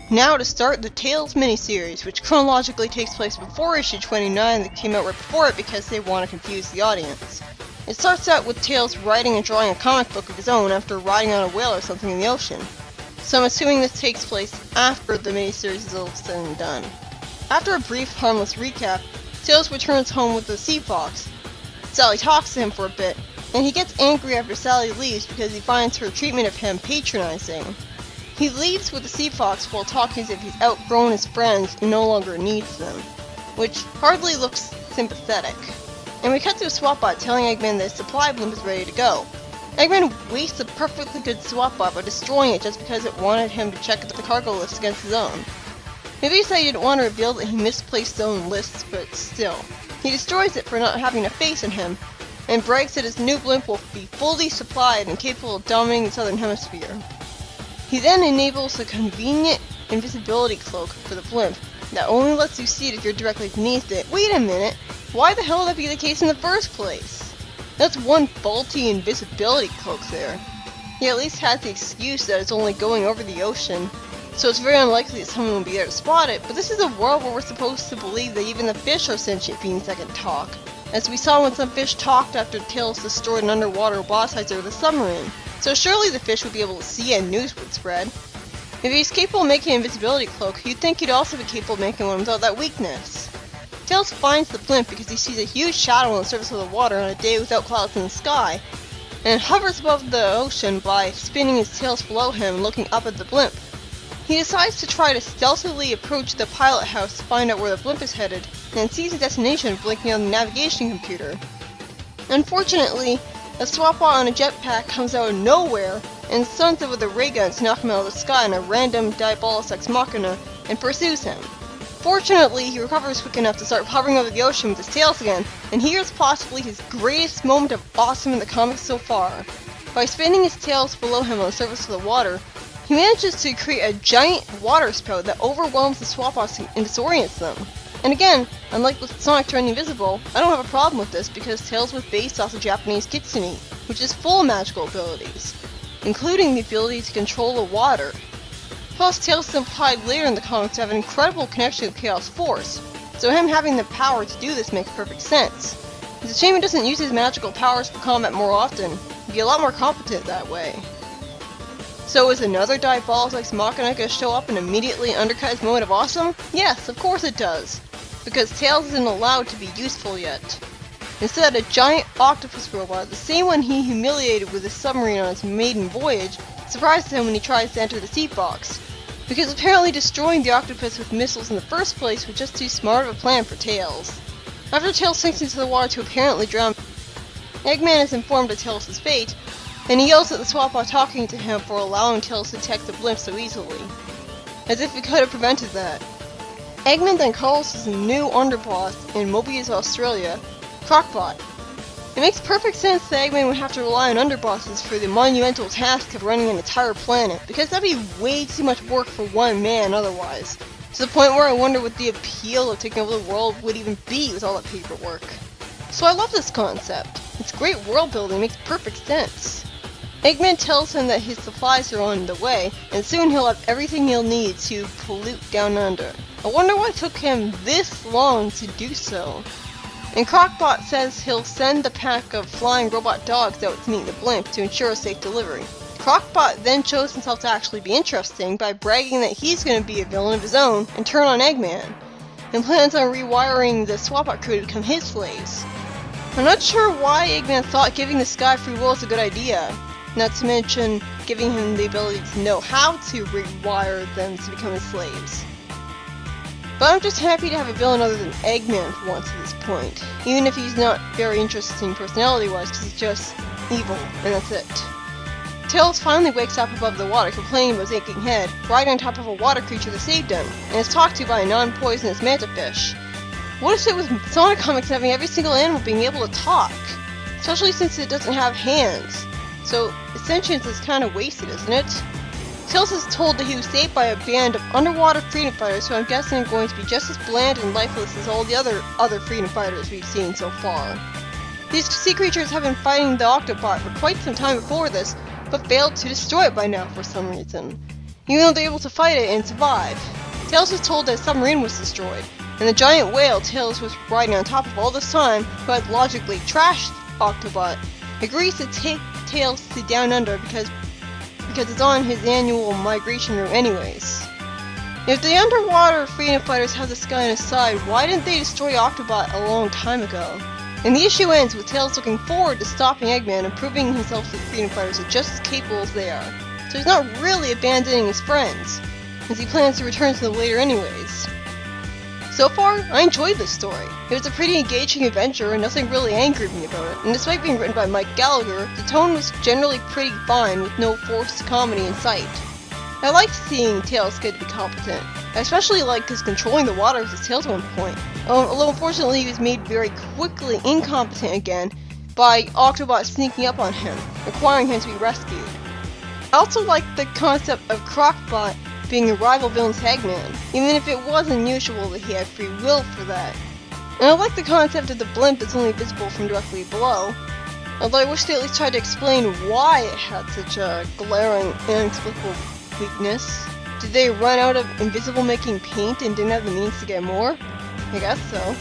Now to start the Tales miniseries, which chronologically takes place before issue 29 that came out right before it because they want to confuse the audience. It starts out with Tales writing and drawing a comic book of his own after riding on a whale or something in the ocean. So I'm assuming this takes place after the miniseries is all said and done. After a brief, harmless recap, Tales returns home with the sea fox. Sally talks to him for a bit, and he gets angry after Sally leaves because he finds her treatment of him patronizing. He leaves with the sea fox while talking as if he's outgrown his friends and no longer needs them, which hardly looks sympathetic. And we cut to a SWAT-bot telling Eggman that his supply blimp is ready to go. Eggman wastes a perfectly good SWAT-bot by destroying it just because it wanted him to check the cargo list against his own. Maybe he said he didn't want to reveal that he misplaced his own lists, but still. He destroys it for not having a face in him, and brags that his new blimp will be fully supplied and capable of dominating the southern hemisphere. He then enables a convenient invisibility cloak for the blimp that only lets you see it if you're directly beneath it. Wait a minute, why the hell would that be the case in the first place? That's one faulty invisibility cloak there. He at least has the excuse that it's only going over the ocean, so it's very unlikely that someone will be there to spot it, but this is a world where we're supposed to believe that even the fish are sentient beings that can talk, as we saw when some fish talked after Tails destroyed an underwater boss hider with a submarine. So surely the fish would be able to see and news would spread. If he's capable of making an invisibility cloak, you'd think he'd also be capable of making one without that weakness. Tails finds the blimp because he sees a huge shadow on the surface of the water on a day without clouds in the sky, and hovers above the ocean by spinning his tails below him and looking up at the blimp. He decides to try to stealthily approach the pilot house to find out where the blimp is headed, and sees the destination blinking on the navigation computer. Unfortunately, a SWAT-bot on a jetpack comes out of nowhere and stuns it with a ray gun to knock him out of the sky in a random diabolus ex machina and pursues him. Fortunately, he recovers quick enough to start hovering over the ocean with his tails again, and here's possibly his greatest moment of awesome in the comics so far. By spinning his tails below him on the surface of the water, he manages to create a giant water spout that overwhelms the SWAT-bots and disorients them. And again, unlike with Sonic turning invisible, I don't have a problem with this because Tails was based off the Japanese kitsune, which is full of magical abilities, including the ability to control the water. Plus, Tails is implied later in the comics to have an incredible connection with Chaos Force, so him having the power to do this makes perfect sense. It's a shame he doesn't use his magical powers for combat more often. He'd be a lot more competent that way. So is another diabolus ex machina gonna show up and immediately undercut his moment of awesome? Yes, of course it does, because Tails isn't allowed to be useful yet. Instead, a giant octopus robot, the same one he humiliated with his submarine on his maiden voyage, surprises him when he tries to enter the sea box, because apparently destroying the octopus with missiles in the first place was just too smart of a plan for Tails. After Tails sinks into the water to apparently drown, Eggman is informed of Tails' fate, and he yells at the SWAT-bot talking to him for allowing Tails to detect the blimp so easily, as if he could have prevented that. Eggman then calls his new underboss in Mobius, Australia, Crockbot. It makes perfect sense that Eggman would have to rely on underbosses for the monumental task of running an entire planet, because that'd be way too much work for one man otherwise, to the point where I wonder what the appeal of taking over the world would even be with all that paperwork. So I love this concept. It's great world building, makes perfect sense. Eggman tells him that his supplies are on the way, and soon he'll have everything he'll need to pollute down under. I wonder why it took him this long to do so. And Crockbot says he'll send a pack of flying robot dogs out to meet the blimp to ensure a safe delivery. Crockbot then shows himself to actually be interesting by bragging that he's going to be a villain of his own and turn on Eggman, and plans on rewiring the SWAT-bot crew to become his slaves. I'm not sure why Eggman thought giving this guy free will is a good idea. Not to mention giving him the ability to know how to rewire them to become his slaves. But I'm just happy to have a villain other than Eggman for once at this point, even if he's not very interesting personality-wise, because he's just evil, and that's it. Tails finally wakes up above the water, complaining about his aching head, riding on top of a water creature that saved him, and is talked to by a non-poisonous mantafish. What is it with Sonic comics having every single animal being able to talk? Especially since it doesn't have hands. So, sentience is kind of wasted, isn't it? Tails is told that he was saved by a band of underwater freedom fighters who I'm guessing are going to be just as bland and lifeless as all the other freedom fighters we've seen so far. These sea creatures have been fighting the Octopod for quite some time before this, but failed to destroy it by now for some reason. even though they're able to fight it and survive. Tails was told that a submarine was destroyed, and the giant whale Tails was riding on top of all this time, who had logically trashed Octobot, agrees to take Tails to Down Under because it's on his annual migration route anyways. If the underwater freedom fighters have the sky on his side, why didn't they destroy Octobot a long time ago? And the issue ends with Tails looking forward to stopping Eggman and proving himself to the freedom fighters are just as capable as they are. So he's not really abandoning his friends, as he plans to return to them later anyways. So far, I enjoyed this story. It was a pretty engaging adventure and nothing really angered me about it, and despite being written by Mike Gallagher, the tone was generally pretty fine with no forced comedy in sight. I liked seeing Tails get to be competent. I especially liked his controlling the water with his tail at one point, although unfortunately he was made very quickly incompetent again by Octobot sneaking up on him, requiring him to be rescued. I also liked the concept of Crocbot being a rival villain to Eggman, even if it was unusual that he had free will for that. And I like the concept of the blimp that's only visible from directly below, although I wish they at least tried to explain why it had such a glaring and inexplicable weakness. Did they run out of invisible making paint and didn't have the means to get more? I guess so.